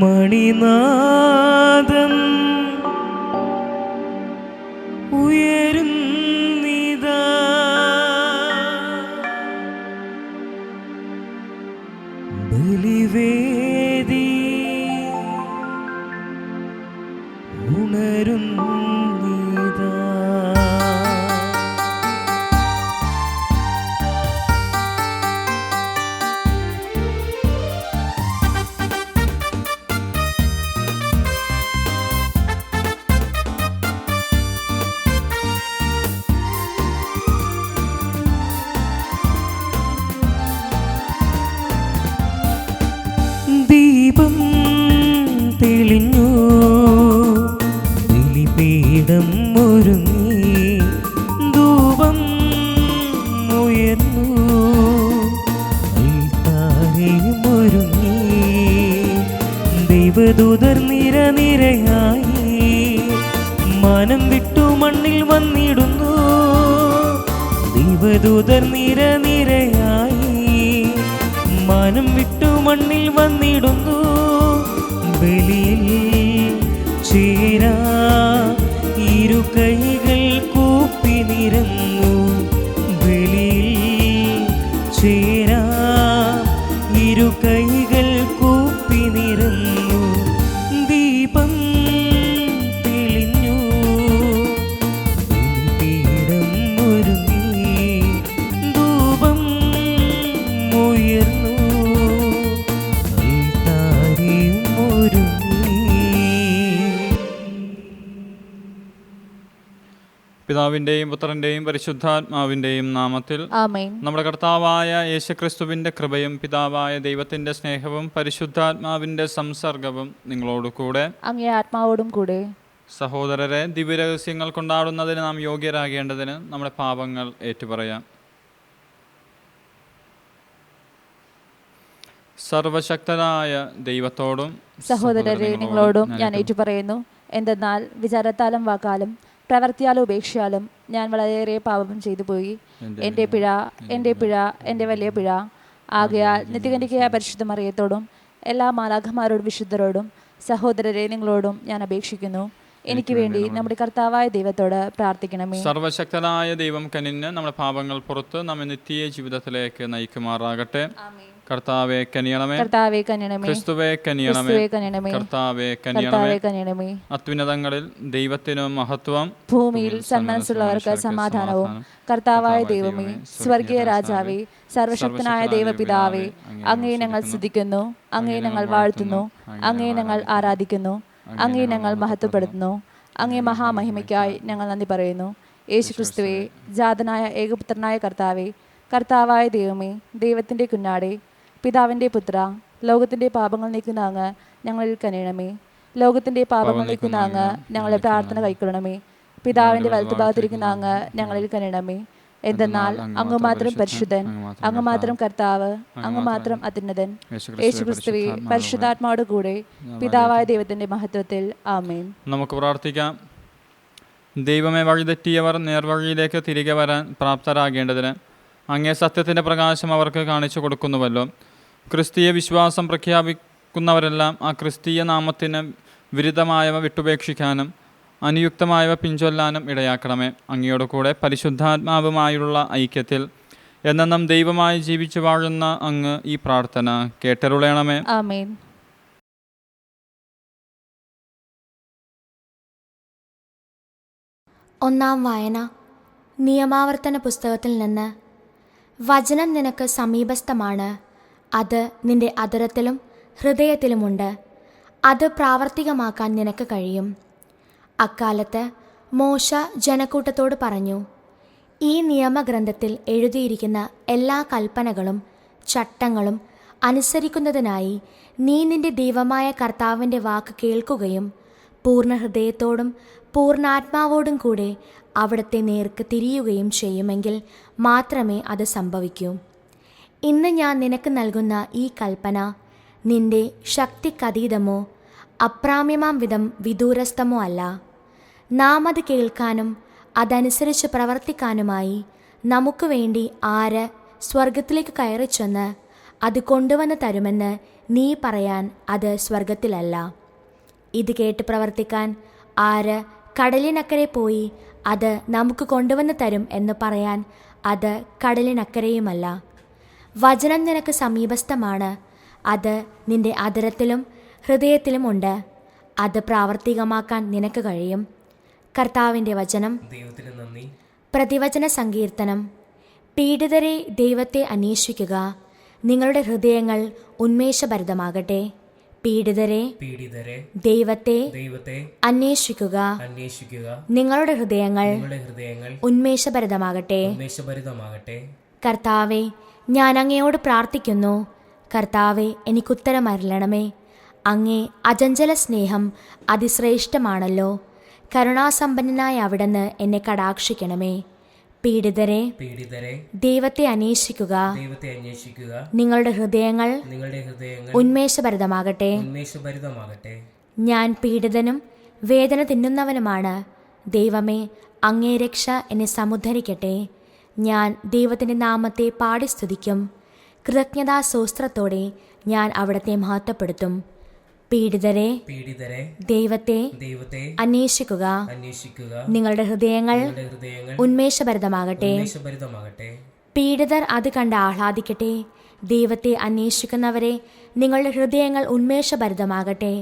മണിനാദം ഉയരുന്നിതാ, ബലിവേദി ഉണരുന്നിതാ. ദീപം തെളിഞ്ഞു, ബലിപീഠം ഒരുങ്ങി, ധൂപം ഉയർന്നു, അൽത്താരയും ഒരുങ്ങി. ദൈവദൂതർ നിരനിരയായി മനം വിട്ടു മണ്ണിൽ വന്നിടുന്നു. ദൈവദൂതർ നിരനിരയായി മനം വിട്ടു മണ്ണിൽ വന്നിടുന്നു. ബലിയിൽ ചേരാ ഇരു കൈകൾ കൂപ്പി നിരന്നു. ബലിയിൽ ചേരാ ഇരു കൈകൾ കൂപ്പി നിരന്നു. ദീപം തെളിഞ്ഞു, ബലിപീഠം ഒരുങ്ങി, ധൂപം ഉയർന്നു, അൽത്താരയും ഒരുങ്ങി. പിതാവിന്റെയും പുത്രന്റെയും പരിശുദ്ധാത്മാവിന്റെയും നാമത്തിൽ ആമേൻ. നമ്മുടെ കർത്താവായ യേശുക്രിസ്തുവിന്റെ കൃപയും പിതാവായ ദൈവത്തിന്റെ സ്നേഹവും പരിശുദ്ധാത്മാവിന്റെ സംസർഗവും നിങ്ങളോട് കൂടെ അങ്ങേ ആത്മാവോടും കൂടെ. സഹോദരരെ, ദിവ്യരഹസ്യങ്ങൾ കൊണ്ടാടുന്നതിന് നാം യോഗ്യരാകേണ്ടതിന് നമ്മുടെ പാപങ്ങൾ ഏറ്റുപറയാം. സർവശക്തനായ ദൈവത്തോടും സഹോദരരെ, നിങ്ങളോടും ഞാൻ ഏറ്റുപറയുന്നു. എന്തെന്നാൽ വിചാരത്താലും വാക്കാലും പ്രവർത്തിയാലും ഉപേക്ഷയാലും ഞാൻ വളരെയേറെ പാപം ചെയ്തു പോയി. എൻ്റെ പിഴ, എൻ്റെ വലിയ പിഴ. ആകയാൽ നിത്യകന്യകയായ പരിശുദ്ധ മറിയത്തോടും എല്ലാ മാലാഖമാരോടും വിശുദ്ധരോടും സഹോദരരെ, നിങ്ങളോടും ഞാൻ അപേക്ഷിക്കുന്നു, എനിക്ക് വേണ്ടി നമ്മുടെ കർത്താവായ ദൈവത്തോട് പ്രാർത്ഥിക്കണമേ. സർവശക്തനായ ദൈവം കനിഞ്ഞ് നമ്മുടെ പാപങ്ങൾ പുറത്ത് നമ്മെ നിത്യ ജീവിതത്തിലേക്ക് നയിക്കുമാറാകട്ടെ. കർത്താവേ കനിയണമേ, കർത്താവേ കനിയണമേ, ക്രിസ്തുവേ കനിയണമേ, കർത്താവേ കനിയണമേ. അത്യുന്നതങ്ങളിൽ ദൈവത്തിനു മഹത്വം, ഭൂമിയിൽ സന്മനസ്സുള്ളവർക്ക് സമാധാനവും. കർത്താവായ ദൈവമേ, സ്വർഗീയ രാജാവേ, സർവശക്തനായ ദൈവപിതാവേ, അങ്ങയെ ഞങ്ങൾ സ്തുതിക്കുന്നു, അങ്ങയെ ഞങ്ങൾ വാഴ്ത്തുന്നു, അങ്ങയെ ഞങ്ങൾ ആരാധിക്കുന്നു, അങ്ങയെ ഞങ്ങൾ മഹത്വപ്പെടുത്തുന്നു. അങ്ങേ മഹാമഹിമയ്ക്കായി ഞങ്ങൾ നന്ദി പറയുന്നു. യേശുക്രിസ്തുവേ, ജാതനായ ഏകപുത്രനായ കർത്താവേ, കർത്താവായ ദൈവമേ, ദൈവത്തിൻ്റെ കുഞ്ഞാടേ, പിതാവിൻ്റെ പുത്ര, ലോകത്തിൻ്റെ പാപങ്ങൾ നീക്കുന്ന അങ്ങ് ഞങ്ങളിൽ കനിയണമേ. ലോകത്തിൻ്റെ പാപങ്ങൾ നീക്കുന്ന അങ്ങ് ഞങ്ങളുടെ പ്രാർത്ഥന കൈക്കൊള്ളണമേ. പിതാവിൻ്റെ വലത്തുഭാഗത്തിരിക്കുന്ന അങ്ങ് ഞങ്ങളിൽ കനിയണമേ. എന്തെന്നാൽ അങ്ങ് മാത്രം പരിശുദ്ധൻ, അങ്ങ് മാത്രം കർത്താവ്, അങ്ങ് മാത്രം അത്യുന്നതൻ. യേശുക്രിസ്തുവേ, പരിശുദ്ധാത്മാവോട് കൂടെ പിതാവായ ദൈവത്തിൻ്റെ മഹത്വത്തിൽ ആമേൻ. നമുക്ക് പ്രാർത്ഥിക്കാം. ദൈവമേ, വഴിതെറ്റിയവർ നേർവഴിയിലേക്ക് തിരികെ വരാൻ പ്രാപ്തരാകേണ്ടതിന് അങ്ങേ സത്യത്തിൻ്റെ പ്രകാശം അവർക്ക് കാണിച്ചു കൊടുക്കുന്നുവല്ലോ. ക്രിസ്തീയ വിശ്വാസം പ്രഖ്യാപിക്കുന്നവരെല്ലാം ആ ക്രിസ്തീയ നാമത്തിന് വിരുദ്ധമായവ വിട്ടുപേക്ഷിക്കാനും അനുയുക്തമായവ പിൻചൊല്ലാനും ഇടയാക്കണമേ. അങ്ങയോട് കൂടെ പരിശുദ്ധാത്മാവുമായുള്ള ഐക്യത്തിൽ എന്നെന്നും ദൈവമായി ജീവിച്ചു വാഴുന്ന അങ്ങ് ഈ പ്രാർത്ഥന കേട്ടരുളയണമേ. ആമേൻ. ഒന്നാം വായന. നിയമാവർത്തന പുസ്തകത്തിൽ നിന്ന്. വചനം നിനക്ക് സമീപസ്ഥമാണ്, അത് നിന്റെ അധരത്തിലും ഹൃദയത്തിലുമുണ്ട്, അത് പ്രാവർത്തികമാക്കാൻ നിനക്ക് കഴിയും. അക്കാലത്ത് മോശ ജനക്കൂട്ടത്തോട് പറഞ്ഞു, ഈ നിയമഗ്രന്ഥത്തിൽ എഴുതിയിരിക്കുന്ന എല്ലാ കൽപ്പനകളും ചട്ടങ്ങളും അനുസരിക്കുന്നതിനായി നീ നിന്റെ ദൈവമായ കർത്താവിൻ്റെ വാക്ക് കേൾക്കുകയും പൂർണ്ണ ഹൃദയത്തോടും പൂർണ്ണാത്മാവോടും കൂടെ അവിടുത്തെ നേർക്ക് തിരിയുകയും ചെയ്യുമെങ്കിൽ മാത്രമേ അത് സംഭവിക്കൂ. ഇന്ന് ഞാൻ നിനക്ക് നൽകുന്ന ഈ കൽപ്പന നിന്റെ ശക്തിക്കതീതമോ അപ്രാമ്യമാം വിധം വിദൂരസ്ഥമോ അല്ല. നാം അത് കേൾക്കാനും അതനുസരിച്ച് പ്രവർത്തിക്കാനുമായി നമുക്ക് വേണ്ടി ആര് സ്വർഗത്തിലേക്ക് കയറിച്ചെന്ന് അത് കൊണ്ടുവന്ന് തരുമെന്ന് നീ പറയാൻ അത് സ്വർഗത്തിലല്ല. ഇത് കേട്ട് പ്രവർത്തിക്കാൻ ആര് കടലിനക്കരെ പോയി അത് നമുക്ക് കൊണ്ടുവന്ന് തരും എന്ന് പറയാൻ അത് കടലിനക്കരെയുമല്ല. വചനം നിനക്ക് സമീപസ്ഥമാണ്, അത് നിന്റെ അധരത്തിലും ഹൃദയത്തിലും ഉണ്ട്. അത് പ്രാവർത്തികമാക്കാൻ നിനക്ക് കഴിയും. കർത്താവിൻ്റെ വചനം. ദൈവത്തിന് നന്ദി. പ്രതിവചന സങ്കീർത്തനം. പീഡിതരെ ദൈവത്തെ അന്വേഷിക്കുക, നിങ്ങളുടെ ഹൃദയങ്ങൾ ഉന്മേഷഭരിതമാകട്ടെ. പീഡിതരെ ദൈവത്തെ അന്വേഷിക്കുക, നിങ്ങളുടെ ഹൃദയങ്ങൾ ഉന്മേഷഭരിതമാകട്ടെ. കർത്താവെ, ഞാൻ അങ്ങയോട് പ്രാർത്ഥിക്കുന്നു. കർത്താവെ, എനിക്കുത്തരമരുളണമേ. അങ്ങേ അചഞ്ചല സ്നേഹം അതിശ്രേഷ്ഠമാണല്ലോ. കരുണാസമ്പന്നനായ അവിടുന്ന് എന്നെ കടാക്ഷിക്കണമേ. പീഡിതരെ ദൈവത്തെ അന്വേഷിക്കുക, നിങ്ങളുടെ ഹൃദയങ്ങൾ ഉന്മേഷഭരിതമാകട്ടെ. ഞാൻ പീഡിതനും വേദന തിന്നുന്നവനുമാണ്. ദൈവമേ, അങ്ങേ രക്ഷ എന്നെ സമുദ്ധരിക്കട്ടെ. ഞാൻ ദൈവത്തിൻ്റെ നാമത്തെ പാടി സ്തുതിക്കും. കൃതജ്ഞതാസ്തോത്രത്തോടെ ഞാൻ അവിടുത്തെ മഹത്വപ്പെടുത്തും. പീഡിതരെ ദൈവത്തെ അന്വേഷിക്കുക, നിങ്ങളുടെ ഹൃദയങ്ങൾ ഉന്മേഷഭരിതമാകട്ടെ. പീഡിതർ അത് കണ്ട് ആഹ്ലാദിക്കട്ടെ. ദൈവത്തെ അന്വേഷിക്കുന്നവരെ, നിങ്ങളുടെ ഹൃദയങ്ങൾ ഉന്മേഷഭരിതമാകട്ടെ.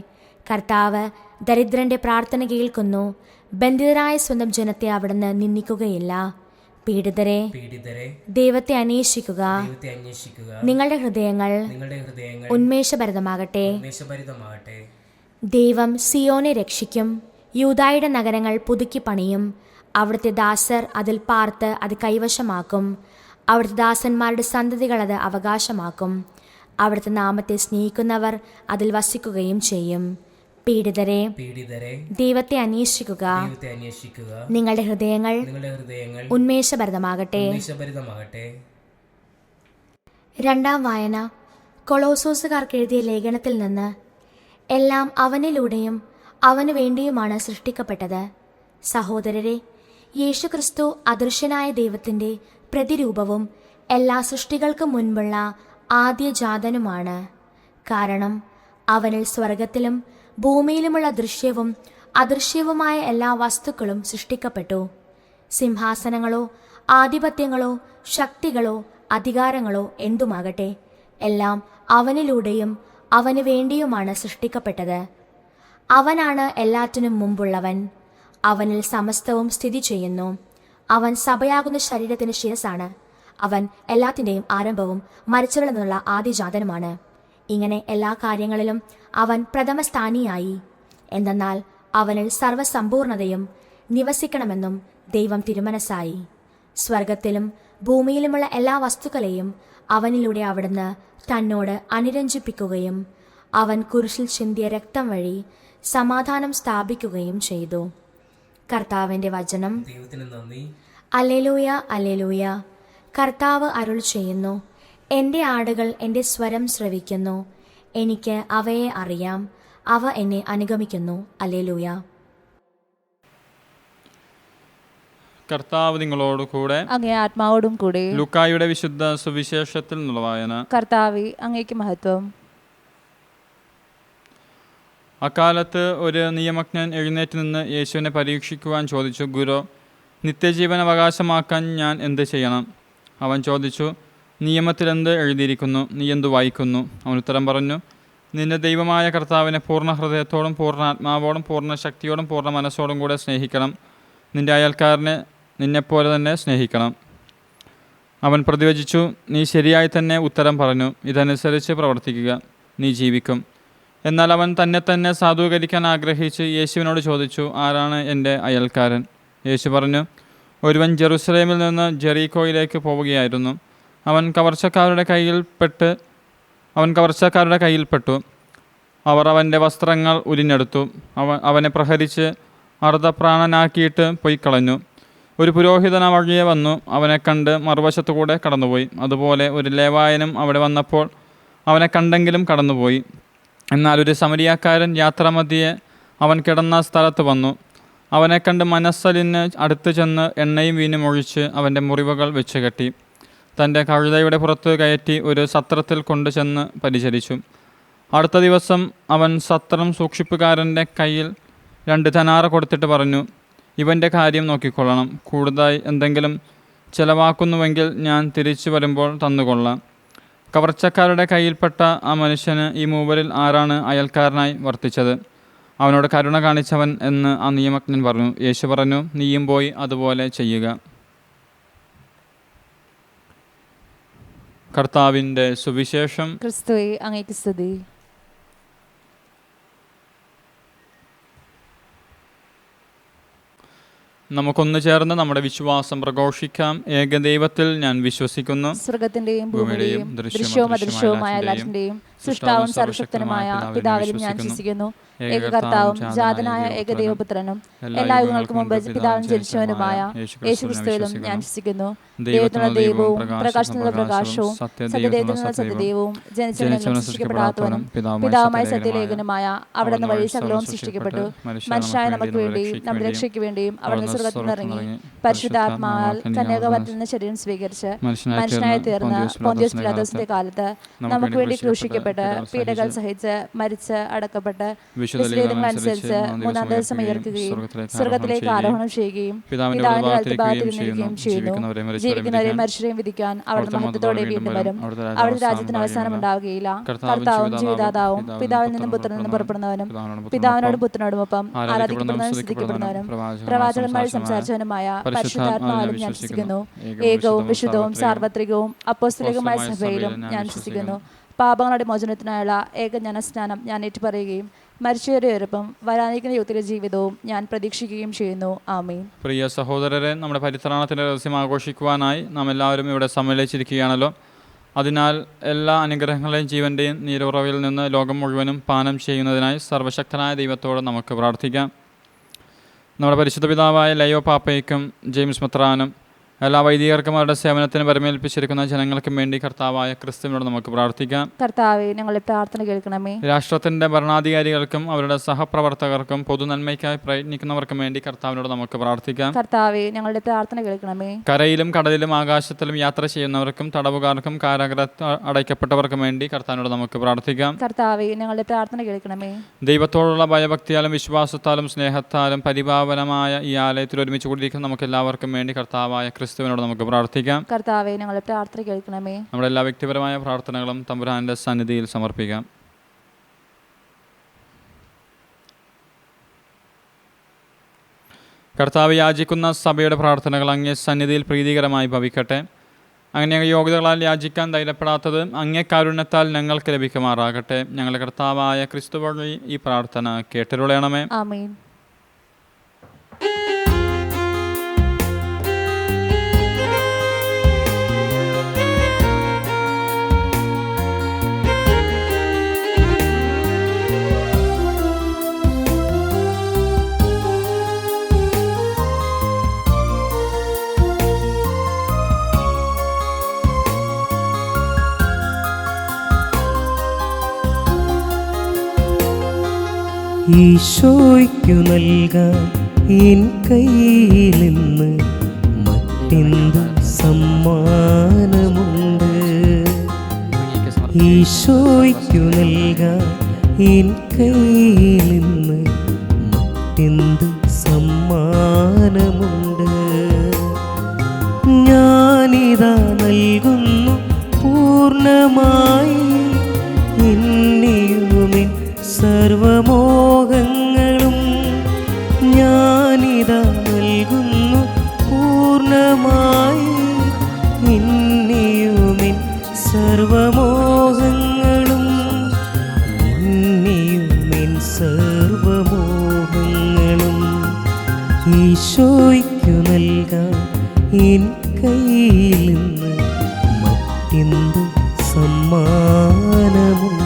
കർത്താവ് ദരിദ്രന്റെ പ്രാർത്ഥന കേൾക്കുന്നു. ബന്ധിതരായ സ്വന്തം ജനത്തെ അവിടുന്ന് നിന്ദിക്കുകയില്ല. പീഡിതരെ ദൈവത്തെ അന്വേഷിക്കുക, നിങ്ങളുടെ ഹൃദയങ്ങൾ ഉന്മേഷഭരിതമാകട്ടെ. ദൈവം സിയോനെ രക്ഷിക്കും, യൂദായുടെ നഗരങ്ങൾ പുതുക്കി പണിയും. അവിടുത്തെ ദാസർ അതിൽ പാർത്ത് അത് കൈവശമാക്കും. അവിടുത്തെ ദാസന്മാരുടെ സന്തതികൾ അത് അവകാശമാക്കും. അവിടുത്തെ നാമത്തെ സ്നേഹിക്കുന്നവർ അതിൽ വസിക്കുകയും ചെയ്യും. പീഡിതരെ ദൈവത്തെ അന്വേഷിക്കുക, നിങ്ങളുടെ ഹൃദയങ്ങൾ ഉന്മേഷഭരിതമാകട്ടെ. രണ്ടാം വായന. കൊളോസോസുകാർക്ക് എഴുതിയ ലേഖനത്തിൽ നിന്ന്. എല്ലാം അവനിലൂടെയും അവനു വേണ്ടിയുമാണ് സൃഷ്ടിക്കപ്പെട്ടത്. സഹോദരരെ, യേശുക്രിസ്തു അദൃശ്യനായ ദൈവത്തിൻ്റെ പ്രതിരൂപവും എല്ലാ സൃഷ്ടികൾക്കും മുൻപുള്ള ആദ്യജാതനുമാണ്. കാരണം അവനിൽ സ്വർഗത്തിലും ഭൂമിയിലുമുള്ള ദൃശ്യവും അദൃശ്യവുമായ എല്ലാ വസ്തുക്കളും സൃഷ്ടിക്കപ്പെട്ടു. സിംഹാസനങ്ങളോ ആധിപത്യങ്ങളോ ശക്തികളോ അധികാരങ്ങളോ എന്തുമാകട്ടെ, എല്ലാം അവനിലൂടെയും അവന് വേണ്ടിയുമാണ് സൃഷ്ടിക്കപ്പെട്ടത്. അവനാണ് എല്ലാറ്റിനും മുമ്പുള്ളവൻ. അവനിൽ സമസ്തവും സ്ഥിതി ചെയ്യുന്നു. അവൻ സഭയാകുന്ന ശരീരത്തിന് ശിരസാണ്. അവൻ എല്ലാത്തിൻ്റെയും ആരംഭവും മരിച്ചവരിൽ നിന്നുള്ള ആദ്യജാതനുമാണ്. ഇങ്ങനെ എല്ലാ കാര്യങ്ങളിലും അവൻ പ്രഥമസ്ഥാനിയായി. എന്തെന്നാൽ അവനിൽ സർവസമ്പൂർണതയും നിവസിക്കണമെന്നും ദൈവം തിരുമനസ്സായി. സ്വർഗത്തിലും ഭൂമിയിലുമുള്ള എല്ലാ വസ്തുക്കളെയും അവനിലൂടെ അവിടുന്ന് തന്നോട് അനുരഞ്ജിപ്പിക്കുകയും അവൻ കുരിശിൽ ചിന്തിയ രക്തം വഴി സമാധാനം സ്ഥാപിക്കുകയും ചെയ്തു. കർത്താവിൻ്റെ വചനം. Alleluia, alleluia. കർത്താവ് അരുൾ ചെയ്യുന്നു, എൻ്റെ ആടുകൾ എൻ്റെ സ്വരം ശ്രവിക്കുന്നു. എനിക്ക് അവയെ അറിയാം, അവ എന്നെ അനുഗമിക്കുന്നു. അല്ലേലൂയ. കർത്താവ് നിങ്ങളോട് കൂടെ, അങ്ങേ ആത്മാവോടും കൂടെ. ലൂക്കായുടെ വിശുദ്ധ സുവിശേഷത്തിൽ നിന്നുള്ള വായന. കർത്താവേ, അങ്ങേക്ക് മഹത്വം. അക്കാലത്ത് ഒരു നിയമജ്ഞൻ എഴുന്നേറ്റ് നിന്ന് യേശുവിനെ പരീക്ഷിക്കുവാൻ ചോദിച്ചു, ഗുരു, നിത്യജീവൻ അവകാശമാക്കാൻ ഞാൻ എന്ത് ചെയ്യണം? അവൻ ചോദിച്ചു, നിയമത്തിൽ എന്ത് എഴുതിയിരിക്കുന്നു? നീ എന്തു വായിക്കുന്നു? അവൻ ഉത്തരം പറഞ്ഞു, നിന്റെ ദൈവമായ കർത്താവിനെ പൂർണ്ണ ഹൃദയത്തോടും പൂർണ്ണ ആത്മാവോടും പൂർണ്ണ ശക്തിയോടും പൂർണ്ണ മനസ്സോടും കൂടെ സ്നേഹിക്കണം. നിന്റെ അയൽക്കാരനെ നിന്നെപ്പോലെ തന്നെ സ്നേഹിക്കണം. അവൻ പ്രതിവചിച്ചു, നീ ശരിയായി തന്നെ ഉത്തരം പറഞ്ഞു. ഇതനുസരിച്ച് പ്രവർത്തിക്കുക, നീ ജീവിക്കും. എന്നാൽ അവൻ തന്നെ സാധൂകരിക്കാൻ ആഗ്രഹിച്ച് യേശുവിനോട് ചോദിച്ചു, ആരാണ് എൻ്റെ അയൽക്കാരൻ? യേശു പറഞ്ഞു, ഒരുവൻ ജെറുസലേമിൽ നിന്ന് ജെറീക്കോയിലേക്ക് പോവുകയായിരുന്നു. അവൻ കവർച്ചക്കാരുടെ കയ്യിൽപ്പെട്ടു. അവർ അവൻ്റെ വസ്ത്രങ്ങൾ ഉരിഞ്ഞെടുത്തു. അവനെ പ്രഹരിച്ച് അർദ്ധപ്രാണനാക്കിയിട്ട് പൊയ്ക്കളഞ്ഞു. ഒരു പുരോഹിതൻ വഴിയെ വന്നു അവനെ കണ്ട് മറുവശത്തുകൂടെ കടന്നുപോയി. അതുപോലെ ഒരു ലേവായനും അവിടെ വന്നപ്പോൾ അവനെ കണ്ടെങ്കിലും കടന്നുപോയി. എന്നാൽ ഒരു സമരിയാക്കാരൻ യാത്രാമധ്യേ അവൻ കിടന്ന സ്ഥലത്ത് വന്നു. അവനെ കണ്ട് മനസ്സലിന് അടുത്ത് ചെന്ന് എണ്ണയും വീഞ്ഞും ഒഴിച്ച് അവൻ്റെ മുറിവുകൾ വെച്ച് കെട്ടി. തൻ്റെ കഴുതയുടെ പുറത്ത് കയറ്റി ഒരു സത്രത്തിൽ കൊണ്ടുചെന്ന് പരിചരിച്ചു. അടുത്ത ദിവസം അവൻ സത്രം സൂക്ഷിപ്പുകാരൻ്റെ കയ്യിൽ 2 ധനാറ കൊടുത്തിട്ട് പറഞ്ഞു, ഇവൻ്റെ കാര്യം നോക്കിക്കൊള്ളണം. കൂടുതലായി എന്തെങ്കിലും ചെലവാക്കുന്നുവെങ്കിൽ ഞാൻ തിരിച്ചു വരുമ്പോൾ തന്നുകൊള്ളാം. കവർച്ചക്കാരുടെ കയ്യിൽപ്പെട്ട ആ മനുഷ്യന് ഈ മൂവരിൽ ആരാണ് അയൽക്കാരനായി വർത്തിച്ചത്? അവനോട് കരുണ കാണിച്ചവൻ എന്ന് ആ നിയമജ്ഞൻ പറഞ്ഞു. യേശു പറഞ്ഞു, നീയും പോയി അതുപോലെ ചെയ്യുക. കർത്താവിൻ്റെ സുവിശേഷം. ക്രിസ്തുവേ, അങ്ങേക്ക് സ്തുതി. നമുക്കൊന്നു ചേർന്ന് നമ്മുടെ വിശ്വാസം പ്രഘോഷിക്കാം. ഏകദൈവത്തിൽ ഞാൻ വിശ്വസിക്കുന്നു. സ്വർഗത്തിന്റെയും ഭൂമിയുടെയും ദൃശ്യവും അദൃശ്യവുമായ എല്ലാറ്റിന്റെയും സൃഷ്ടാവും സർവശക്തനുമായ പിതാവിലും ഞാൻ വിശ്വസിക്കുന്നു. ഏകകർത്താവും ജാതനായ ഏകദൈവപുത്രനും എല്ലാ യുഗങ്ങൾക്കും മുമ്പ് പിതാവിന് ജനിച്ചവനുമായ യേശുക്രിസ്തുവിലും ഞാൻ വിശ്വസിക്കുന്നു. ദൈവത്തിനുള്ള ദൈവവും പ്രകാശത്തിനുള്ള പ്രകാശവും സത്യദൈവത്തിനുള്ള സത്യദൈവവും ജനിച്ചവനും സൃഷ്ടിക്കപ്പെടാത്തവനും പിതാവുമായ സത്യലേഖനുമായ അവിടുന്ന് വഴി സകലവും സൃഷ്ടിക്കപ്പെട്ടു. മനുഷ്യനായ നമുക്ക് വേണ്ടിയും നമ്മുടെ രക്ഷയ്ക്ക് വേണ്ടിയും അവിടുന്ന് സ്വർഗ്ഗത്തിൽ നിന്നിറങ്ങി പരിശുദ്ധാത്മാവാൽ കന്യാകവത്തിൽ നിന്ന് ശരീരം സ്വീകരിച്ച് മനുഷ്യനായി തീർന്ന് പോന്തിയോസ് പിലാത്തോസിന്റെ കാലത്ത് നമുക്ക് വേണ്ടി ക്രൂശിക്കപ്പെട്ട് പീഡകൾ സഹിച്ച് മരിച്ച് അടക്കപ്പെട്ട് അനുസരിച്ച് 3-ാം ദിവസം ഉയർക്കുകയും സ്വർഗത്തിലേക്ക് ആരോഹണം ചെയ്യുകയും പിതാവിന്റെ വലത്തുഭാഗത്തിരിക്കുകയും ചെയ്യുന്നു. ജീവിക്കുന്നവരെയും മനുഷ്യരെയും വിധിക്കാൻ അവിടുന്ന് മഹത്വത്തോടെ വീണ്ടും വരും. അവിടുത്തെ രാജ്യത്തിന് അവസാനം ഉണ്ടാവുകയില്ല. കർത്താവും ജീവിതാതാവും പിതാവിൽ നിന്നും പുത്രനിൽ നിന്നും പുറപ്പെടുന്നവനും പിതാവിനോടും പുത്രനോടുമൊപ്പം ആരാധിക്കപ്പെടുന്നവനും സ്തുതിക്കപ്പെടുന്നവനും പ്രവാചകന്മാരിൽ സംസാരിച്ചവനുമായ പരിശുദ്ധാത്മാവിലും ഞാൻ വിശ്വസിക്കുന്നു. ഏകവും വിശുദ്ധവും സാർവത്രികവും അപ്പോസ്തലികമായ സഭയിലും ഞാൻ വിശ്വസിക്കുന്നു. പാപങ്ങളുടെ മോചനത്തിനായുള്ള ഏകജ്ഞാനസ്നാനം ഞാൻ ഏറ്റുപറയുകയും മരിച്ചവരുടെ ഉയർപ്പും വരാനിരിക്കുന്ന യുഗത്തിലെ ജീവിതവും ഞാൻ പ്രതീക്ഷിക്കുകയും ചെയ്യുന്നു. ആമേൻ. പ്രിയ സഹോദരരെ, നമ്മുടെ പരിത്രാണത്തിൻ്റെ രഹസ്യം ആഘോഷിക്കുവാനായി നാം എല്ലാവരും ഇവിടെ സമ്മേളിച്ചിരിക്കുകയാണല്ലോ. അതിനാൽ എല്ലാ അനുഗ്രഹങ്ങളെയും ജീവൻ്റെയും നീരുറവിൽ നിന്ന് ലോകം മുഴുവനും പാനം ചെയ്യുന്നതിനായി സർവശക്തനായ ദൈവത്തോട് നമുക്ക് പ്രാർത്ഥിക്കാം. നമ്മുടെ പരിശുദ്ധ പിതാവായ ലയോ പാപ്പയ്ക്കും ജെയിംസ് മെത്രാനും എല്ലാ വൈദികർക്കും അവരുടെ സേവനത്തിന് പരമേൽപ്പിച്ചിരിക്കുന്ന ജനങ്ങൾക്കും വേണ്ടി കർത്താവായ ക്രിസ്തുവിനോട് നമുക്ക് പ്രാർത്ഥിക്കാം. കർത്താവേ, ഞങ്ങളുടെ പ്രാർത്ഥന കേൾക്കണമേ. രാഷ്ട്രത്തിൻ്റെ ഭരണാധികാരികൾക്കും അവരുടെ സഹപ്രവർത്തകർക്കും പൊതുനന്മയ്ക്കായി പ്രയത്നിക്കുന്നവർക്കും വേണ്ടി കർത്താവിനോട് നമുക്ക് പ്രാർത്ഥിക്കാം. കർത്താവേ, ഞങ്ങളുടെ പ്രാർത്ഥന കേൾക്കണമേ. കരയിലും കടലിലും ആകാശത്തിലും യാത്ര ചെയ്യുന്നവർക്കും തടവുകാർക്കും കാരാഗ്രഹത്തിൽ അടയ്ക്കപ്പെട്ടവർക്കും വേണ്ടി കർത്താവിനോട് നമുക്ക് പ്രാർത്ഥിക്കാം. കർത്താവേ, ഞങ്ങളുടെ പ്രാർത്ഥന കേൾക്കണമേ. ദൈവത്തോടുള്ള ഭയഭക്തിയാലും വിശ്വാസത്താലും സ്നേഹത്താലും പരിപാവനമായ ഈ ആലയത്തിൽ ഒരുമിച്ച് കൂടിയിരിക്കുന്ന നമുക്ക് എല്ലാവർക്കും വേണ്ടി കർത്താവായ ക്രിസ്തുവിനോട് നമുക്ക് പ്രാർത്ഥിക്കാം. കർത്താവേ, ഞങ്ങളുടെ പ്രാർത്ഥന കേൾക്കണമേ. നമ്മുടെ എല്ലാ വ്യക്തിപരമായ പ്രാർത്ഥനകളും തമ്പുരാന്റെ സന്നിധിയിൽ സമർപ്പിക്കാം. കർത്താവ് യാചിക്കുന്ന സഭയുടെ പ്രാർത്ഥനകൾ അങ്ങേ സന്നിധിയിൽ പ്രീതികരമായി ഭവിക്കട്ടെ. അങ്ങനെ യോഗ്യതകളാൽ യാചിക്കാൻ ധൈര്യപ്പെടാത്തത് അങ്ങേ കാരുണ്യത്താൽ ഞങ്ങൾക്ക് ലഭിക്കുമാറാകട്ടെ. ഞങ്ങളുടെ കർത്താവായ ക്രിസ്തു വഴി ഈ പ്രാർത്ഥന കേട്ടരുളയണമേ. ആമേൻ. ഈശോയ്ക്കു നൽകാൻ എൻ കയ്യിലിന്ന് മറ്റെന്ത് സമ്മാനമുണ്ട്? ഈശോയ്ക്കു നൽകാൻ എൻ കയ്യിലിന്ന് മറ്റെന്ത് സമ്മാനമുണ്ട്? ഞാനിതാ നൽകുന്നു പൂർണ്ണമായി എന്നെയുമെൻ സർവമോഹങ്ങളും. ഞാനിതാ നൽകുന്നു പൂർണ്ണമായി എന്നെയുമെൻ സർവമോഹങ്ങളും. എന്നെയുമെൻ സർവമോഹങ്ങളും ഈശോയ്ക്കു നൽകാൻ എൻ കയ്യിൽ നിന്ന് മറ്റെന്ത് സമ്മാനമുണ്ട്?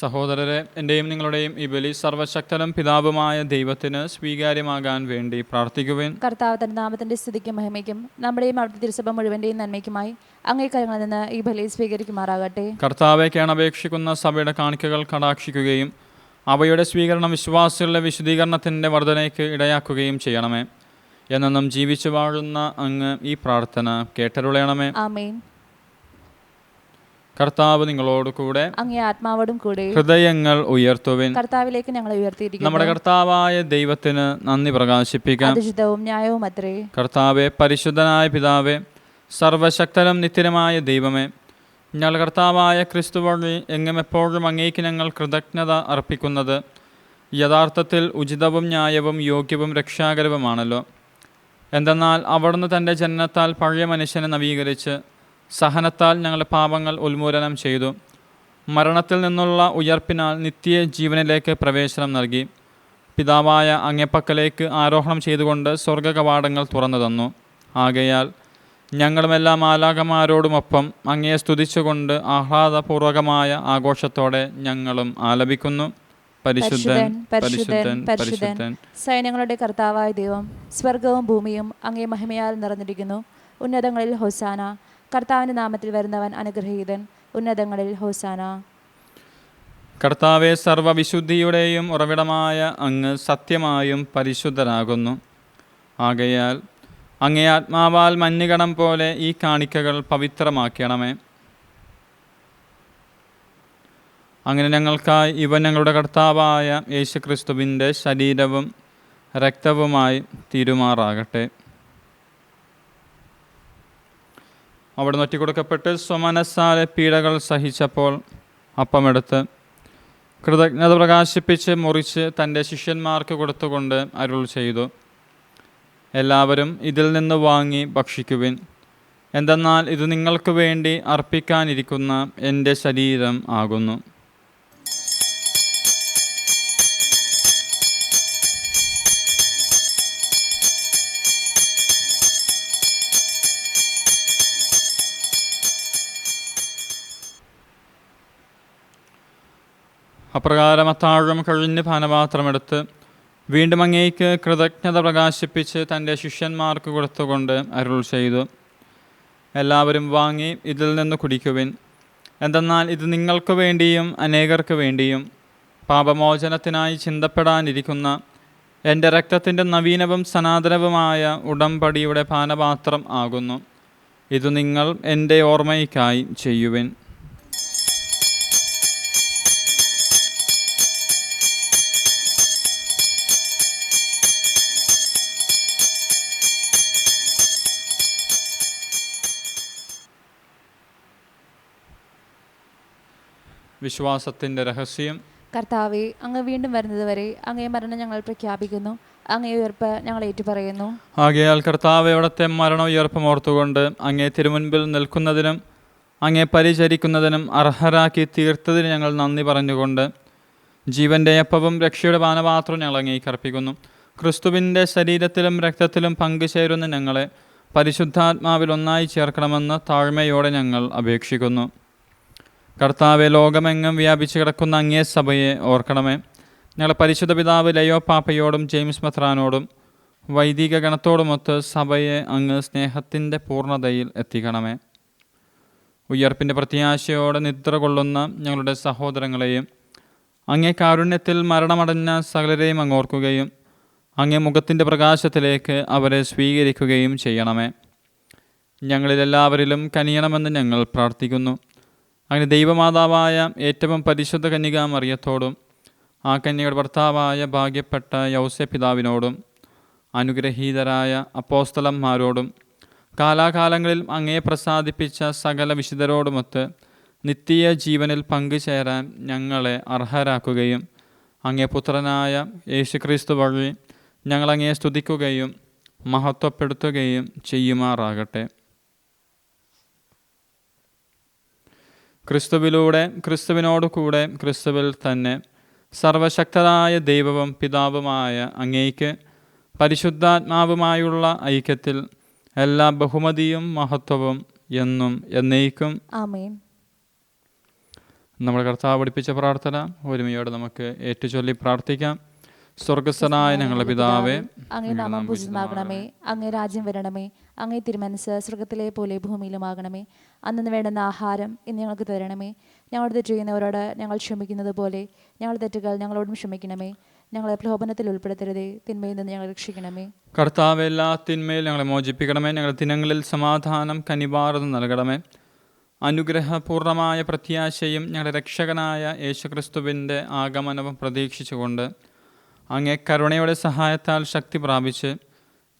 സഹോദരരെ, എൻ്റെയും നിങ്ങളുടെയും ഈ ബലി സർവശക്തനും പിതാവുമായ ദൈവത്തിന് സ്വീകാര്യമാകാൻ വേണ്ടി പ്രാർത്ഥിക്കുവിൻ. കർത്താവ് തന്റെ നാമത്തിന്റെ സ്തുതിക്കും മഹിമയ്ക്കും നമ്മുടെയും അവിടുത്തെ തിരുസഭ മുഴുവന്റെയും നന്മയ്ക്കുമായി അങ്ങേ കരങ്ങളിൽ നിന്ന് ഈ ബലി സ്വീകരിക്കുമാറാകട്ടെ. കർത്താവെ, കേണപേക്ഷിക്കുന്ന സഭയുടെ കാണിക്കകൾ കടാക്ഷിക്കുകയും അവയുടെ സ്വീകരണം വിശ്വാസികളുടെ വിശുദ്ധീകരണത്തിൻ്റെ വർധനയ്ക്ക് ഇടയാക്കുകയും ചെയ്യണമേ. എന്നെന്നും ജീവിച്ചു വാഴുന്ന അങ്ങ് ഈ പ്രാർത്ഥന കേട്ടരുളയണമേ. ആമേൻ. കർത്താവ് നിങ്ങളോട് കൂടെ, അങ്ങേ ആത്മാവോടും കൂടെ. ഹൃദയങ്ങൾ ഉയർത്തുവിൻ. കർത്താവിലേക്ക് ഞങ്ങൾ ഉയർത്തിയിരിക്കുന്നു. നമ്മുടെ കർത്താവായ ദൈവത്തിന് നന്ദി പ്രകാശിപ്പിക്കാം. ഉചിതവും ന്യായവും അത്രേ. കർത്താവെ, പരിശുദ്ധനായ പിതാവേ, സർവശക്തനും നിത്യനുമായ ദൈവമേ, ഞങ്ങൾ കർത്താവായ ക്രിസ്തു വഴി എങ്ങും എപ്പോഴും അങ്ങേക്ക് ഞങ്ങൾ കൃതജ്ഞത അർപ്പിക്കുന്നത് യഥാർത്ഥത്തിൽ ഉചിതവും ന്യായവും യോഗ്യവും രക്ഷാകരവുമാണല്ലോ. എന്തെന്നാൽ അവിടുന്ന് തൻ്റെ ജനനത്താൽ പഴയ മനുഷ്യനെ നവീകരിച്ച് സഹനത്താൽ ഞങ്ങളുടെ പാപങ്ങൾ ഉന്മൂലനം ചെയ്തു. മരണത്തിൽ നിന്നുള്ള ഉയർപ്പിനാൽ നിത്യ ജീവനിലേക്ക് പ്രവേശനം നൽകി. പിതാവായ അങ്ങേപ്പക്കലേക്ക് ആരോഹണം ചെയ്തുകൊണ്ട് സ്വർഗകവാടങ്ങൾ തുറന്നു തന്നു. ആകയാൽ ഞങ്ങളുമെല്ലാ മാലാഖമാരോടുമൊപ്പം അങ്ങയെ സ്തുതിച്ചുകൊണ്ട് ആഹ്ലാദപൂർവകമായ ആഘോഷത്തോടെ ഞങ്ങളും ആലപിക്കുന്നു. പരിശുദ്ധൻ, പരിശുദ്ധൻ, പരിശുദ്ധൻ, സൈന്യങ്ങളുടെ കർത്താവായ ദൈവം, സ്വർഗവും ഭൂമിയും അങ്ങേ മഹിമയാൽ നിറഞ്ഞിരിക്കുന്നു. ഉന്നതങ്ങളിൽ ഹോസാന. കർത്താവിൻ്റെ നാമത്തിൽ വരുന്നവൻ അനുഗ്രഹീതൻ. ഉന്നതങ്ങളിൽ ഹോസാന. കർത്താവെ, സർവ്വവിശുദ്ധിയുടെയും ഉറവിടമായ അങ്ങ് സത്യമായും പരിശുദ്ധനാകുന്നു. ആകയാൽ അങ്ങേ ആത്മാവാൽ മഞ്ഞുകണം പോലെ ഈ കാണിക്കകൾ പവിത്രമാക്കണമേ. അങ്ങനെ ഞങ്ങൾക്കായി ഇവ ഞങ്ങളുടെ കർത്താവായ യേശുക്രിസ്തുവിൻ്റെ ശരീരവും രക്തവുമായി തീരുമാറാകട്ടെ. അവിടുന്ന് ഒറ്റിക്കൊടുക്കപ്പെട്ട് സ്വമനസ്സാലെ പീഡകൾ സഹിച്ചപ്പോൾ അപ്പമെടുത്ത് കൃതജ്ഞത പ്രകാശിപ്പിച്ച് മുറിച്ച് തൻ്റെ ശിഷ്യന്മാർക്ക് കൊടുത്തുകൊണ്ട് അരുൾ ചെയ്തു, എല്ലാവരും ഇതിൽ നിന്ന് വാങ്ങി ഭക്ഷിക്കുവിൻ. എന്തെന്നാൽ ഇത് നിങ്ങൾക്ക് വേണ്ടി അർപ്പിക്കാനിരിക്കുന്ന എൻ്റെ ശരീരം ആകുന്നു. അപ്രകാരം അത്താഴം കഴിഞ്ഞ് പാനപാത്രമെടുത്ത് വീണ്ടും അങ്ങേക്ക് കൃതജ്ഞത പ്രകാശിപ്പിച്ച് തൻ്റെ ശിഷ്യന്മാർക്ക് കൊടുത്തുകൊണ്ട് അരുൾ ചെയ്തു, എല്ലാവരും വാങ്ങി ഇതിൽ നിന്ന് കുടിക്കുവിൻ. എന്തെന്നാൽ ഇത് നിങ്ങൾക്ക് വേണ്ടിയും അനേകർക്ക് വേണ്ടിയും പാപമോചനത്തിനായി ചിന്തപ്പെടാനിരിക്കുന്ന എൻ്റെ രക്തത്തിൻ്റെ നവീനവും സനാതനവുമായ ഉടമ്പടിയുടെ പാനപാത്രം ആകുന്നു. ഇത് നിങ്ങൾ എൻ്റെ ഓർമ്മയ്ക്കായി ചെയ്യുവിൻ. വിശ്വാസത്തിൻ്റെ രഹസ്യം. കർത്താവെ, അങ്ങ് വീണ്ടും വരുന്നതുവരെ അങ്ങേ മരണം ഞങ്ങൾ പ്രഖ്യാപിക്കുന്നു. അങ്ങേ ഉയർപ്പ് ഞങ്ങൾ ഏറ്റുപറയുന്നു. ആകയാൽ കർത്താവ് അവിടുത്തെ മരണ ഉയർപ്പം ഓർത്തുകൊണ്ട് അങ്ങേ തിരുമുൻപിൽ നിൽക്കുന്നതിനും അങ്ങേ പരിചരിക്കുന്നതിനും അർഹരാക്കി തീർത്തതിന് ഞങ്ങൾ നന്ദി പറഞ്ഞുകൊണ്ട് ജീവൻ്റെ അപ്പവും രക്ഷയുടെ പാനപാത്രവും ഞങ്ങൾ അങ്ങേക്ക് അർപ്പിക്കുന്നു. ക്രിസ്തുവിൻ്റെ ശരീരത്തിലും രക്തത്തിലും പങ്കുചേരുന്ന ഞങ്ങളെ പരിശുദ്ധാത്മാവിൽ ഒന്നായി ചേർക്കണമെന്ന് താഴ്മയോടെ ഞങ്ങൾ അപേക്ഷിക്കുന്നു. കർത്താവെ, ലോകമെങ്ങും വ്യാപിച്ചു കിടക്കുന്ന അങ്ങേ സഭയെ ഓർക്കണമേ. ഞങ്ങളെ പരിശുദ്ധ പിതാവ് ലയോ പാപ്പയോടും ജെയിംസ് മെത്രാനോടും വൈദിക ഗണത്തോടുമൊത്ത് സഭയെ അങ്ങ് സ്നേഹത്തിൻ്റെ പൂർണ്ണതയിൽ എത്തിക്കണമേ. ഉയർപ്പിൻ്റെ പ്രത്യാശയോടെ നിദ്ര കൊള്ളുന്ന ഞങ്ങളുടെ സഹോദരങ്ങളെയും അങ്ങേ കാരുണ്യത്തിൽ മരണമടഞ്ഞ സകലരെയും അങ്ങോർക്കുകയും അങ്ങേ മുഖത്തിൻ്റെ പ്രകാശത്തിലേക്ക് അവരെ സ്വീകരിക്കുകയും ചെയ്യണമേ. ഞങ്ങളിലെല്ലാവരിലും കനിയണമെന്ന് ഞങ്ങൾ പ്രാർത്ഥിക്കുന്നു. അങ്ങനെ ദൈവമാതാവായ ഏറ്റവും പരിശുദ്ധ കന്യകാ മറിയത്തോടും ആ കന്യകയുടെ ഭർത്താവായ ഭാഗ്യപ്പെട്ട യൗസേപ്പിതാവിനോടും അനുഗ്രഹീതരായ അപ്പോസ്തലന്മാരോടും കാലാകാലങ്ങളിൽ അങ്ങയെ പ്രസാദിപ്പിച്ച സകല വിശുദ്ധരോടുമൊത്ത് നിത്യ ജീവനിൽ പങ്കുചേരാൻ ഞങ്ങളെ അർഹരാക്കുകയും അങ്ങേ പുത്രനായ യേശുക്രിസ്തു വഴി ഞങ്ങളങ്ങയെ സ്തുതിക്കുകയും മഹത്വപ്പെടുത്തുകയും ചെയ്യുമാറാകട്ടെ. ക്രിസ്തുവിലൂടെ, ക്രിസ്തുവിനോട് കൂടെ, ക്രിസ്തുവിൽ തന്നെ സർവശക്തനായ ദൈവവും പിതാവുമായ അങ്ങേക്ക് പരിശുദ്ധാത്മാവുമായുള്ള ഐക്യത്തിൽ എല്ലാ ബഹുമതിയും മഹത്വവും എന്നും എന്നേക്കും ആമേൻ. നമ്മുടെ കർത്താവ് പഠിപ്പിച്ച പ്രാർത്ഥന ഒരുമയോടെ നമുക്ക് ഏറ്റുചൊല്ലി പ്രാർത്ഥിക്കാം. സ്വർഗസ്ഥനായ ഞങ്ങളുടെ പിതാവേ, അങ്ങേ നാമം പൂജിതമാകണമേ. അങ്ങേ രാജ്യം വരണമേ. അങ്ങേ തിരുമനസ് സ്വർഗത്തിലെ പോലെ ഭൂമിയിലുമാകണമേ. അന്നു വേണ്ടുന്ന ആഹാരം ഇന്ന് ഞങ്ങൾക്ക് തരണമേ. ഞങ്ങളോട് തെറ്റ് ചെയ്യുന്നവരോട് ഞങ്ങൾ ക്ഷമിക്കുന്നത് പോലെ ഞങ്ങളുടെ തെറ്റുകൾ ഞങ്ങളോടും ക്ഷമിക്കണമേ. ഞങ്ങളെ പ്രലോഭനത്തിൽ ഉൾപ്പെടുത്തരുതേ, തിന്മയിൽ നിന്ന് ഞങ്ങളെ രക്ഷിക്കണമേ. കർത്താവ്, എല്ലാ തിന്മയിൽ ഞങ്ങളെ മോചിപ്പിക്കണമേ. ഞങ്ങളുടെ ദിനങ്ങളിൽ സമാധാനം കനിവാർന്ന് നൽകണമേ. അനുഗ്രഹപൂർണമായ പ്രത്യാശയും ഞങ്ങളുടെ രക്ഷകനായ യേശുക്രിസ്തുവിൻ്റെ ആഗമനവും പ്രതീക്ഷിച്ചുകൊണ്ട് അങ്ങേ കരുണയുടെ സഹായത്താൽ ശക്തി പ്രാപിച്ച്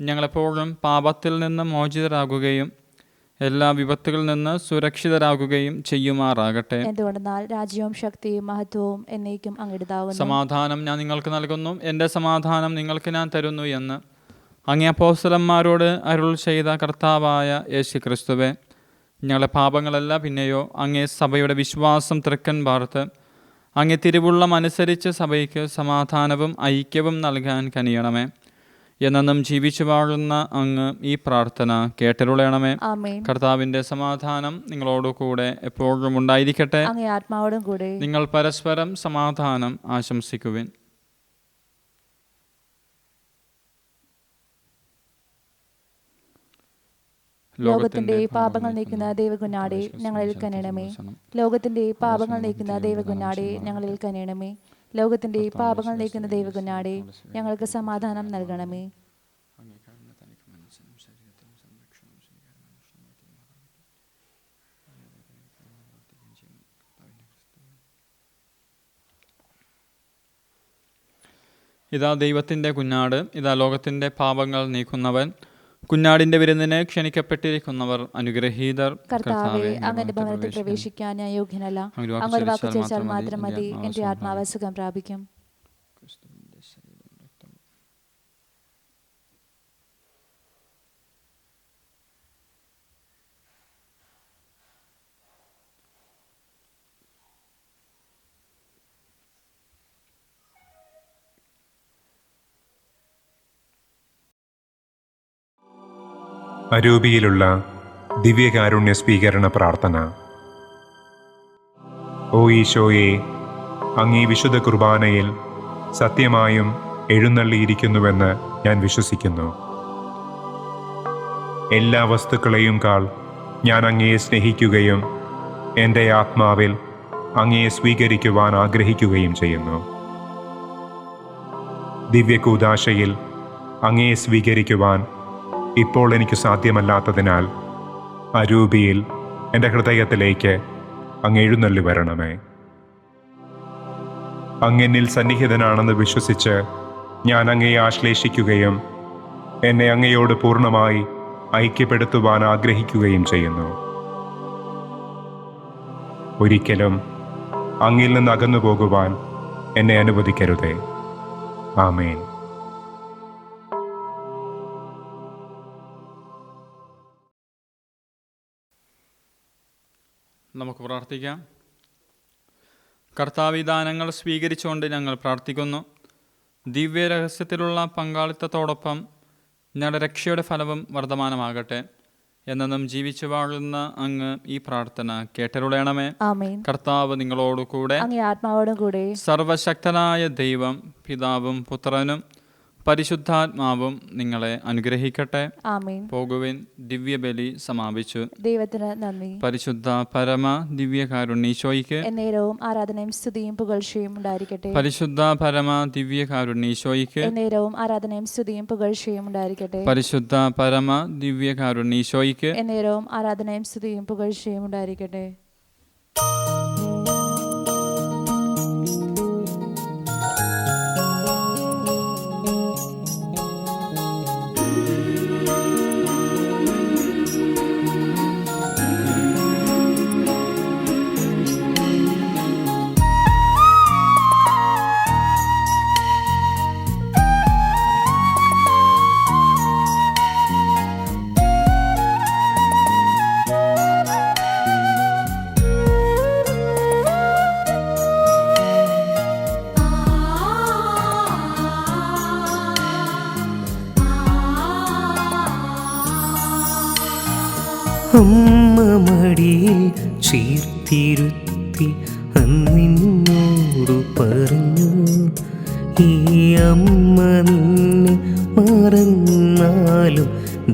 ഞങ്ങളെപ്പോഴും പാപത്തിൽ നിന്ന് മോചിതരാകുകയും എല്ലാ വിപത്തുകളിൽ നിന്ന് സുരക്ഷിതരാകുകയും ചെയ്യുമാറാകട്ടെ. എന്തുകൊണ്ടെന്നാൽ രാജ്യവും ശക്തിയും മഹത്വവും എന്നേക്കും അങ്ങയുടേതാകുന്നു. സമാധാനം ഞാൻ നിങ്ങൾക്ക് നൽകുന്നു, എൻ്റെ സമാധാനം നിങ്ങൾക്ക് ഞാൻ തരുന്നു എന്ന് അങ്ങേ അപ്പോസ്തലന്മാരോട് അരുൾ ചെയ്ത കർത്താവായ യേശുക്രിസ്തുവേ, ഞങ്ങളുടെ പാപങ്ങളല്ല പിന്നെയോ അങ്ങേ സഭയുടെ വിശ്വാസം തൃക്കൻ പാർത്ത് അങ്ങേ തിരുവുള്ളം അനുസരിച്ച് സഭയ്ക്ക് സമാധാനവും ഐക്യവും നൽകാൻ കനിയണമേ. എന്നും ജീവിച്ചു വാഴുന്ന അങ്ങ് ഈ പ്രാർത്ഥന കേട്ടരുളയണമേ. കർത്താവിൻ്റെ സമാധാനം നിങ്ങളോടുകൂടെ എപ്പോഴും ഉണ്ടായിരിക്കട്ടെ. അങ്ങേ ആത്മാവോടും കൂടെ. നിങ്ങൾ പരസ്പരം സമാധാനം ആശംസിക്കുവിൻ. ലോകത്തിന്റെ പാപങ്ങൾ നീക്കുന്ന ദൈവകുഞ്ഞാടേ, ഞങ്ങളിൽ കനിയണമേ. ലോകത്തിന്റെ പാപങ്ങൾ നീക്കുന്ന ദൈവകുഞ്ഞാടേ, ഞങ്ങളിൽ കനിയണമേ. ലോകത്തിന്റെ പാപങ്ങൾ നീക്കുന്ന ദൈവകുഞ്ഞാടേ, ഞങ്ങൾക്ക് സമാധാനം നൽകണമേ. ഇതാ ദൈവത്തിൻ്റെ കുഞ്ഞാട്, ഇതാ ലോകത്തിൻ്റെ പാപങ്ങൾ നീക്കുന്നവൻ. കുഞ്ഞാടിന്റെ വിരുന്നിന് ക്ഷണിക്കപ്പെട്ടിരിക്കുന്നവർ അനുഗ്രഹീതർ. കർത്താവേ, അങ്ങയുടെ ഭവനത്തിൽ പ്രവേശിക്കാൻ ഞാൻ യോഗ്യനല്ല. അങ്ങ് വാക്ക് ചോദിച്ചാൽ മാത്രം മതി, എന്റെ ആത്മാവ് സുഖം പ്രാപിക്കും. അരൂപിയിലുള്ള ദിവ്യകാരുണ്യ സ്വീകരണ പ്രാർത്ഥന. ഓ ഈശോയെ, അങ്ങീ വിശുദ്ധ കുർബാനയിൽ സത്യമായും എഴുന്നള്ളിയിരിക്കുന്നുവെന്ന് ഞാൻ വിശ്വസിക്കുന്നു. എല്ലാ വസ്തുക്കളെയും കാൾ ഞാൻ അങ്ങയെ സ്നേഹിക്കുകയും എൻ്റെ ആത്മാവിൽ അങ്ങയെ സ്വീകരിക്കുവാൻ ആഗ്രഹിക്കുകയും ചെയ്യുന്നു. ദിവ്യകൂദാശയിൽ അങ്ങയെ സ്വീകരിക്കുവാൻ ഇപ്പോൾ എനിക്ക് സാധ്യമല്ലാത്തതിനാൽ അരൂപിയിൽ എൻ്റെ ഹൃദയത്തിലേക്ക് അങ്ങ് എഴുന്നള്ളി വരണമേ. അങ്ങെന്നിൽ സന്നിഹിതനാണെന്ന് വിശ്വസിച്ച് ഞാൻ അങ്ങയെ ആശ്ലേഷിക്കുകയും എന്നെ അങ്ങയോട് പൂർണ്ണമായി ഐക്യപ്പെടുത്തുവാൻ ആഗ്രഹിക്കുകയും ചെയ്യുന്നു. ഒരിക്കലും അങ്ങിൽ നിന്ന് അകന്നു പോകുവാൻ എന്നെ അനുവദിക്കരുതേ. ആമേൻ. നമുക്ക് പ്രാർത്ഥിക്കാം. കർത്താവിദാനങ്ങൾ സ്വീകരിച്ചുകൊണ്ട് ഞങ്ങൾ പ്രാർത്ഥിക്കുന്നു. ദിവ്യരഹസ്യത്തിലുള്ള പങ്കാളിത്തത്തോടൊപ്പം ഞങ്ങളുടെ രക്ഷയുടെ ഫലവും വർദ്ധമാനമാകട്ടെ. എന്നും ജീവിച്ചു വാഴുന്ന അങ്ങ് ഈ പ്രാർത്ഥന കേട്ടരുളയണമേ. കർത്താവ് നിങ്ങളോടു കൂടെ, ആത്മാവോടും കൂടെ. സർവശക്തനായ ദൈവം പിതാവും പുത്രനും പരിശുദ്ധാത്മാവും നിങ്ങളെ അനുഗ്രഹിക്കട്ടെ. പോകുവിൻ. ദിവ്യബലി സമാപിച്ചു. ദൈവത്തിന് നന്ദി. പരിശുദ്ധ പരമ ദിവ്യകാരുണ്യീശോയ്ക്ക് എന്നേരവും ആരാധനയും സ്തുതിയും പുകഴ്ചയും ഉണ്ടായിരിക്കട്ടെ. പരിശുദ്ധ പരമ ദിവ്യകാരുണ്യീശോയ്ക്ക് എന്നേരവും ആരാധനയും സ്തുതിയും പുകഴ്ചയും ഉണ്ടായിരിക്കട്ടെ. പരിശുദ്ധ പരമ ദിവ്യകാരുണ്യീശോയ്ക്ക് എന്നേരവും ആരാധനയും സ്തുതിയും പുകഴ്ചയും ഉണ്ടായിരിക്കട്ടെ. അമ്മ മടിയിൽ ചേർത്തിരുത്തി അന്നിന്നോടു പറഞ്ഞു, ഈ അമ്മ നിന്നെ മറന്നാലും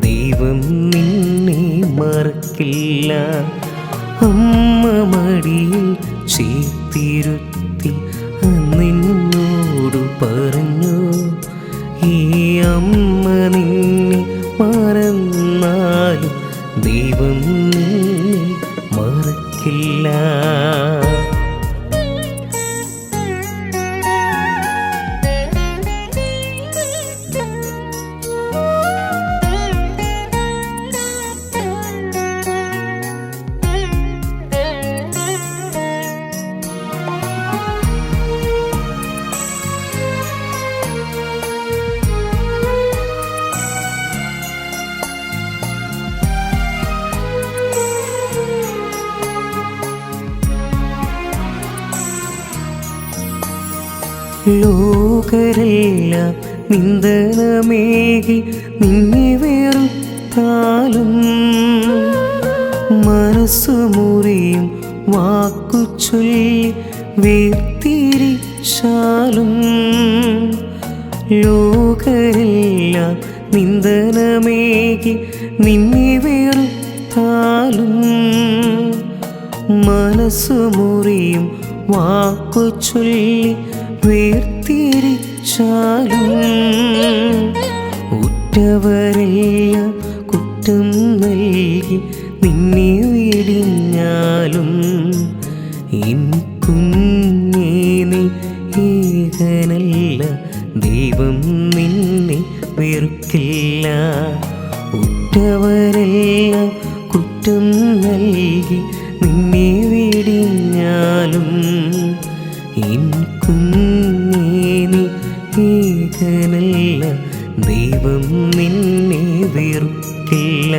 ദൈവം നിന്നെ മറക്കില്ല. അമ്മ മടിയിൽ ചേർത്തിരുത്തി അന്നിന്നോടു പറഞ്ഞു. ഈ അമ്മ നിന്നെ മറന്നാലും ദൈവം നിന്നെ മറക്കില്ല. ലോകരെല്ലാം നിന്ദനമേകി നിന്നെ വെറുത്താലും മനസ്സു മുറിയും വാക്കു ചൊല്ലി വേർതിരിച്ചാലും ലോകരെല്ലാം നിന്ദനമേകി നിന്നെ വെറുത്താലും മനസ്സു മുറിയും വാക്കു ചൊല്ലി വേർതിരിച്ചാലും ഉറ്റവരെല്ലാം കുറ്റം നൽകി നിന്നെ വെടിഞ്ഞാലും എൻ കുഞ്ഞേ നീ ഏകനല്ല, ദൈവം നിന്നെ വെറുക്കില്ല. ഉറ്റവരെല്ലാം കുറ്റം നൽകി നിന്നെ വെടിഞ്ഞാലും എൻ കുഞ്ഞേ നീ ഏകനല്ല, ദൈവം നിന്നെ വെറുക്കില്ല.